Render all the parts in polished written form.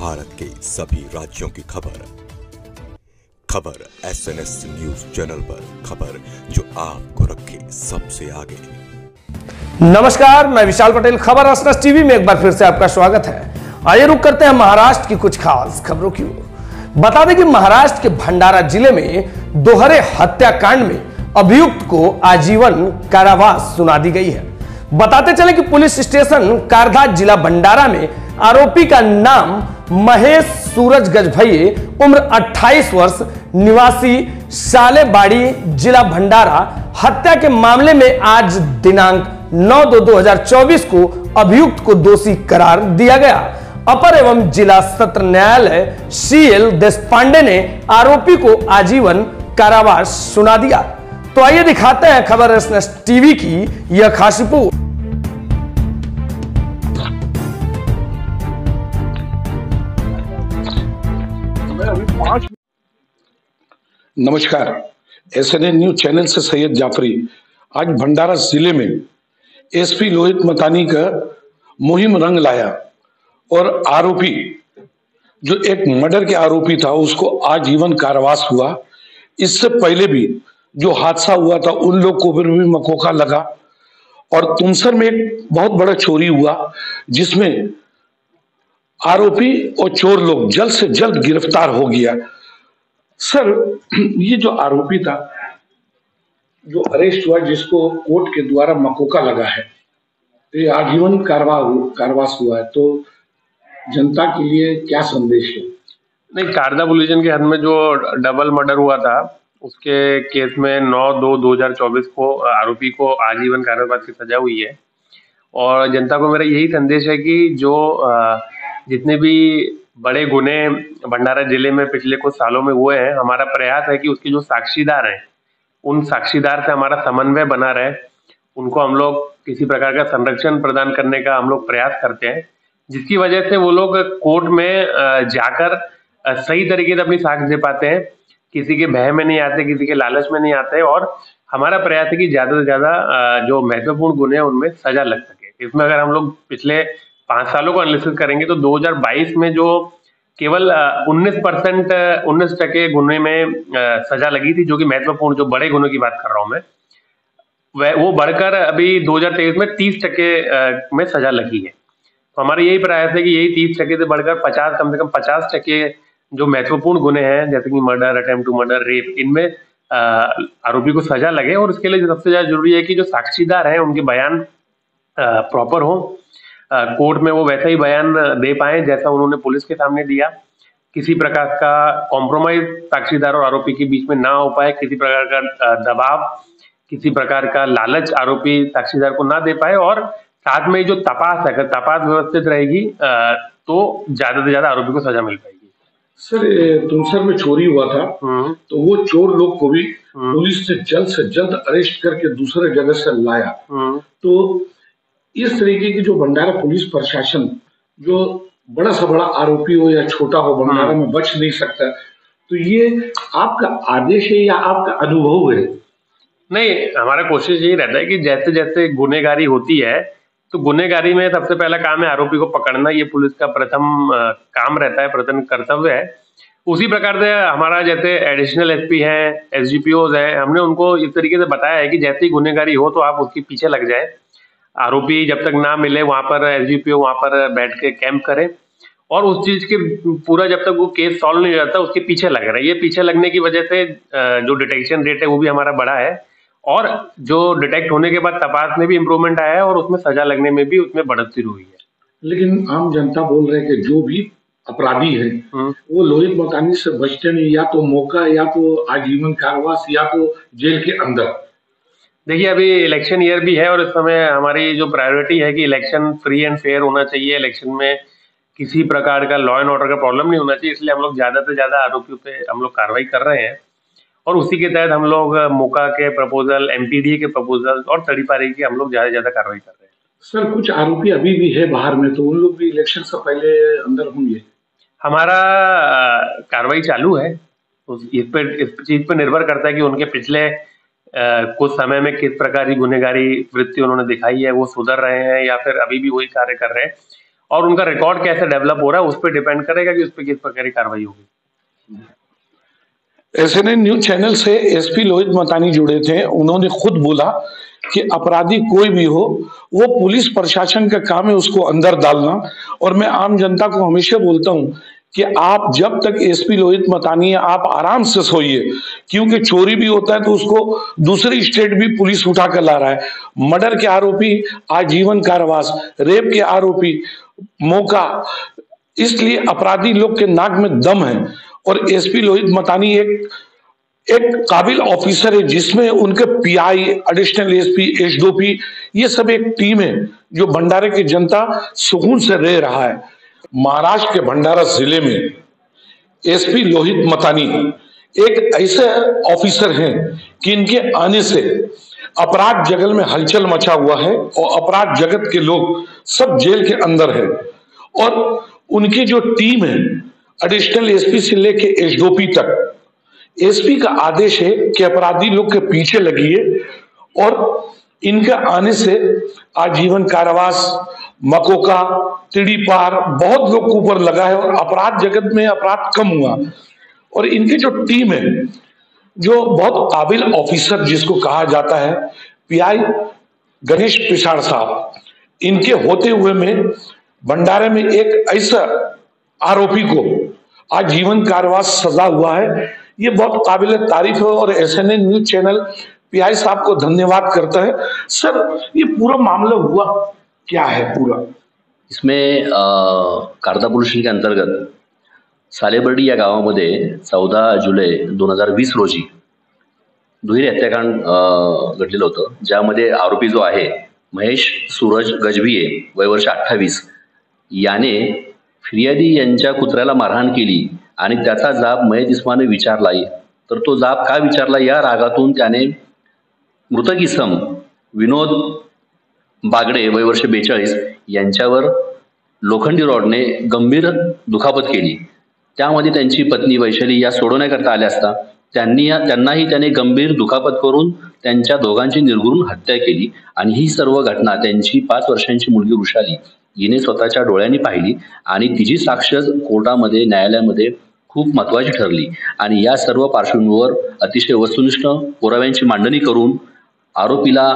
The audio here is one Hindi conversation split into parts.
भारत के सभी राज्यों की खबर SNS न्यूज चैनल पर, खबर जो आपको रखे सबसे आगे। नमस्कार, मैं विशाल पटेल। खबर SNS टीवी में एक बार फिर से आपका स्वागत है। आइए रुक करते हैं महाराष्ट्र की कुछ खास खबरों की ओर। बता दें कि महाराष्ट्र के भंडारा जिले में दोहरे हत्याकांड में अभियुक्त को आजीवन कारावास सुना दी गई है। बताते चले कि पुलिस स्टेशन कारधा जिला भंडारा में आरोपी का नाम महेश सूरज गजभये, उम्र 28 वर्ष, निवासी सालेबाड़ी, जिला भंडारा, हत्या के मामले में आज दिनांक 9/2/2024 को अभियुक्त को दोषी करार दिया गया। अपर एवं जिला सत्र न्यायालय CL देशपांडे ने आरोपी को आजीवन कारावास सुना दिया। तो आइए दिखाते हैं खबर SNS टीवी की यह खास रिपोर्ट। नमस्कार, SNA न्यूज चैनल से सैयद जाफरी। आज भंडारा जिले में SP लोहित मतानी का मुहिम रंग लाया और आरोपी जो एक मर्डर के आरोपी था उसको आजीवन कारावास हुआ। इससे पहले भी जो हादसा हुआ था उन लोग को भी मकोका लगा और तुमसर में एक बहुत बड़ा चोरी हुआ जिसमें आरोपी और चोर लोग जल्द से जल्द गिरफ्तार हो गया। सर, ये जो आरोपी था जो अरेस्ट हुआ, जिसको कोर्ट के द्वारा मकोका लगा है, ये आजीवन कारावास हुआ है, तो जनता के लिए क्या संदेश है? नहीं, कारदा पुलिस के हद में जो डबल मर्डर हुआ था उसके केस में 9/2/2024 को आरोपी को आजीवन कारावास की सजा हुई है। और जनता को मेरा यही संदेश है कि जो जितने भी बड़े गुने भंडारा जिले में पिछले कुछ सालों में हुए हैं, हमारा प्रयास है कि उसके जो साक्षीदार हैं उन साक्षीदार से हमारा समन्वय बना रहे। उनको हम लोग किसी प्रकार का संरक्षण प्रदान करने का हम लोग प्रयास करते हैं, जिसकी वजह से वो लोग कोर्ट में जाकर सही तरीके से अपनी साक्ष्य दे पाते हैं, किसी के भय में नहीं आते, किसी के लालच में नहीं आते। और हमारा प्रयास है कि ज्यादा से ज्यादा जो महत्वपूर्ण गुने हैं उनमें सजा लग सके। इसमें अगर हम लोग पिछले 5 सालों को एनालिसिस करेंगे तो 2022 में जो केवल 19% गुने में सजा लगी थी, जो कि महत्वपूर्ण जो बड़े गुनों की बात कर रहा हूं मैं, वो बढ़कर अभी 2023 में 30% में सजा लगी है। तो हमारा यही प्रयास है कि यही 30% से बढ़कर 50, कम से कम 50% जो महत्वपूर्ण गुने हैं जैसे कि murder, attempt to murder, rape, इनमें आरोपी को सजा लगे। और इसके लिए सबसे ज्यादा जरूरी है कि जो साक्षीदार हैं उनके बयान प्रॉपर हो, कोर्ट में वो वैसा ही बयान दे पाए जैसा उन्होंने पुलिस के सामने दिया। किसी प्रकार का कॉम्प्रोमाइज साक्षीदार और आरोपी के बीच में ना हो पाए, किसी प्रकार का दबाव, किसी प्रकार का लालच आरोपी साक्षीदार को ना दे पाए। और साथ में जो तपास है, अगर तपास व्यवस्थित रहेगी तो ज्यादा से ज्यादा आरोपी को सजा मिल पाएगी। सर, तुमसर में चोरी हुआ था तो वो चोर लोग को भी पुलिस ने जल्द से जल्द अरेस्ट करके दूसरे जगह से लाया। तो इस तरीके की जो भंडारा पुलिस प्रशासन, जो बड़ा से बड़ा आरोपी हो या छोटा हो, भंडारा में बच नहीं सकता, तो ये आपका आदेश है या आपका अनुभव है? नहीं, हमारा कोशिश यही रहता है कि जैसे जैसे गुनेगारी होती है तो गुनेगारी में सबसे पहला काम है आरोपी को पकड़ना। ये पुलिस का प्रथम काम रहता है, प्रथम कर्तव्य है। उसी प्रकार से हमारा जैसे एडिशनल SP हैं, SGPOs हैं, हमने उनको इस तरीके से बताया है कि जैसे ही गुनेगारी हो तो आप उसके पीछे लग जाए। आरोपी जब तक ना मिले वहां पर SGPO वहां पर बैठ के कैंप करे और उस चीज के पूरा जब तक वो केस सॉल्व नहीं हो जाता उसके पीछे लग रहे हैं। ये पीछे लगने की वजह से जो डिटेक्शन रेट है वो भी हमारा बढ़ा है और जो डिटेक्ट होने के बाद तपास में भी इम्प्रूवमेंट आया है और उसमें सजा लगने में भी उसमें बढ़ोतरी हुई है। लेकिन आम जनता बोल रहे हैं कि जो भी अपराधी है वो लोहित मतानी से बचते नहीं, या तो मौका, या तो आजीवन कारावास, या तो जेल के अंदर। देखिए, अभी इलेक्शन ईयर भी है और इस समय हमारी जो प्रायोरिटी है कि इलेक्शन फ्री एंड फेयर होना चाहिए। इलेक्शन में किसी प्रकार का लॉ एंड ऑर्डर का प्रॉब्लम नहीं होना चाहिए, इसलिए हम लोग ज्यादा से ज्यादा आरोपियों पे हम लोग कार्रवाई कर रहे हैं। और उसी के तहत हम लोग मौका के प्रपोजल, MPDA के प्रपोजल और तड़ीपारी की हम लोग ज्यादा से ज्यादा कार्रवाई कर रहे हैं। सर, कुछ आरोपी अभी भी है बाहर में, तो उन लोग भी इलेक्शन से पहले अंदर होंगे? हमारा कार्रवाई चालू है। इस चीज पर निर्भर करता है कि उनके पिछले कुछ समय में किस प्रकार की गुनहगारी वृत्ति उन्होंने दिखाई है, वो सुधर रहे हैं या फिर अभी भी वही कार्य कर रहे हैं। और उनका रिकॉर्ड कैसे डेवलप हो रहा है उस पर डिपेंड करेगा कि उस पर किस प्रकार की कार्रवाई होगी। एसएनएन न्यूज चैनल से एसपी लोहित मतानी जुड़े थे। उन्होंने खुद बोला कि अपराधी कोई भी हो, वो पुलिस प्रशासन का काम है उसको अंदर डालना। और मैं आम जनता को हमेशा बोलता हूं कि आप जब तक एसपी लोहित मतानी है, आप आराम से सोइए, क्योंकि चोरी भी होता है तो उसको दूसरी स्टेट भी पुलिस उठा कर ला रहा है। मर्डर के आरोपी आजीवन कारावास, रेप के आरोपी मौका। इसलिए अपराधी लोग के नाक में दम है। और एसपी लोहित मतानी एक काबिल ऑफिसर है, जिसमें उनके पीआई, एडिशनल एसपी, एसडीओपी, ये सब एक टीम है जो भंडारे की जनता सुकून से रह रहा है। महाराष्ट्र के भंडारा जिले में एसपी लोहित मतानी एक ऐसे ऑफिसर हैं कि इनके आने से अपराध जगत में हलचल मचा हुआ है और अपराध जगत के लोग सब जेल के अंदर है। और उनकी जो टीम है, एडिशनल एसपी से लेके एसडीओपी तक, एसपी का आदेश है कि अपराधी लोग के पीछे लगिए। और इनके आने से आजीवन कारावास, मकोका, तिड़ीपार बहुत लोग के ऊपर लगा है और अपराध जगत में अपराध कम हुआ। और इनकी जो टीम है, जो बहुत काबिल ऑफिसर जिसको कहा जाता है, पीआई गणेश पिसाड़ साहब, इनके होते हुए में भंडारे में एक ऐसा आरोपी को आजीवन कारावास सजा हुआ है। ये बहुत काबिल तारीफ है और एसएनएन न्यूज चैनल पीआई साहब को धन्यवाद करता है। सर, ये पूरा मामला हुआ क्या है पूरा? इसमें कारदा पोलीस स्टेशन के अंतर्गत सालेबर्डी या गावामध्ये 14 जुलै 2020 रोजी दुहेरी हत्याकांड घडलेलं होतं, ज्यामध्ये आरोपी जो आहे महेश सूरज गजभिये, वय वर्ष 28, याने फिर्यादी यांच्या कुत्र्याला मारहाण केली आणि त्याचा जाब मयत इस्माने विचारला। तर तो जाब का विचारला या रागातून त्याने मृतक इसम विनोद बागडे, वय वर्ष 42, यांच्यावर लोखंडी रॉडने गंभीर दुखापत केली। त्यामध्ये त्यांची पत्नी वैशाली या सोडवण्याकरता आल्या असता त्यांनाही त्याने गंभीर दुखापत करून त्यांच्या दोघांची निर्घृण हत्या केली। आणि ही सर्व घटना त्यांची 5 वर्षांची मुलगी वृषाली हिने स्वतःच्या डोळ्यांनी पाहिली आणि तिची साक्ष कोर्टामध्ये, न्यायालयामध्ये खूप महत्त्वाची ठरली। आणि या सर्व पार्श्वभूमीवर अतिशय वस्तुनिष्ठ पुराव्यांची मांडणी करून आरोपीला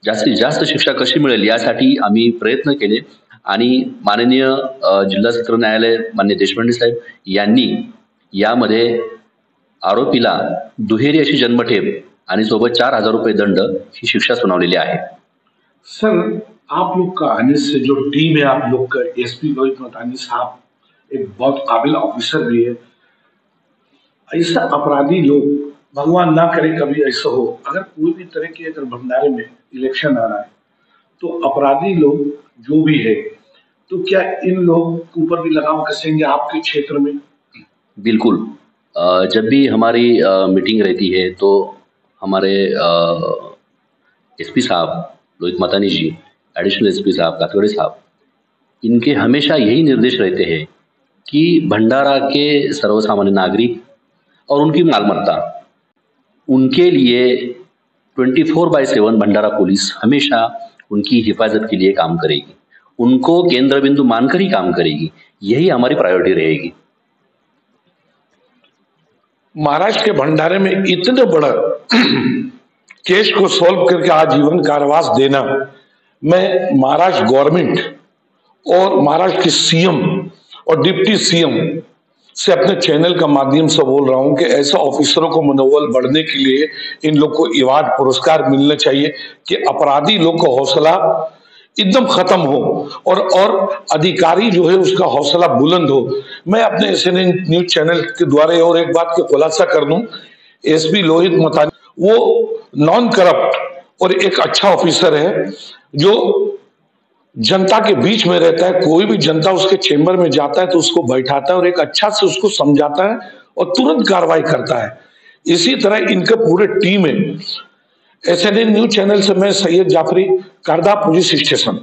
जास्तीत जास्त शिक्षा कशी मिळेल यासाठी आम्ही प्रयत्न केले। आणि माननीय जिल्हा सत्र न्यायालय माननीय देशपांडे साहेब यांनी यामध्ये आरोपीला दुहेरी अशी जन्मठेप आणि सोबत 4,000 रुपये दंड ही शिक्षा सुनावलेली आहे। सर, आप लोग का आने से जो टीम है आप लोग का, एसपी लोहित मतानी साहब एक बहुत काबिल ऑफिसर भी है। ऐसा अपराधी लोग, भगवान ना करे कभी ऐसा हो, अगर कोई भी तरह के अगर भंडारे में इलेक्शन आ रहा है तो अपराधी लोग जो भी है, तो क्या इन लोग के ऊपर भी लगाम कसेंगे आपके क्षेत्र में? बिल्कुल। जब भी हमारी मीटिंग रहती है तो हमारे एसपी साहब लोहित मतानी जी, एडिशनल एसपी साहब कातगड़े साहब, इनके हमेशा यही निर्देश रहते हैं कि भंडारा के सर्वसामान्य नागरिक और उनकी मालमत्ता, उनके लिए 24/7 भंडारा पुलिस हमेशा उनकी हिफाजत के लिए काम करेगी, उनको केंद्र बिंदु मानकर ही काम करेगी। यही हमारी प्रायोरिटी रहेगी। महाराष्ट्र के भंडारे में इतने बड़ा केस को सॉल्व करके आजीवन कारावास देना, मैं महाराष्ट्र गवर्नमेंट और महाराष्ट्र के सीएम और डिप्टी सीएम से अपने चैनल का माध्यम से बोल रहा हूं कि ऐसे ऑफिसरों को मनोबल बढ़ने के लिए इन लोग को अवार्ड पुरस्कार मिलने चाहिए कि अपराधी लोग का हौसला एकदम खत्म हो और अधिकारी जो है उसका हौसला बुलंद हो। मैं अपने एसएनएन न्यूज चैनल के द्वारा और एक बात का खुलासा कर दूं, एसपी लोहित मतानी वो नॉन करप्ट और एक अच्छा ऑफिसर है जो जनता के बीच में रहता है। कोई भी जनता उसके चेंबर में जाता है तो उसको बैठाता है और एक अच्छा से उसको समझाता है और तुरंत कार्रवाई करता है। इसी तरह इनके पूरे टीम है। एसएनएन न्यूज चैनल से मैं सैयद जाफरी, कारदा पुलिस स्टेशन।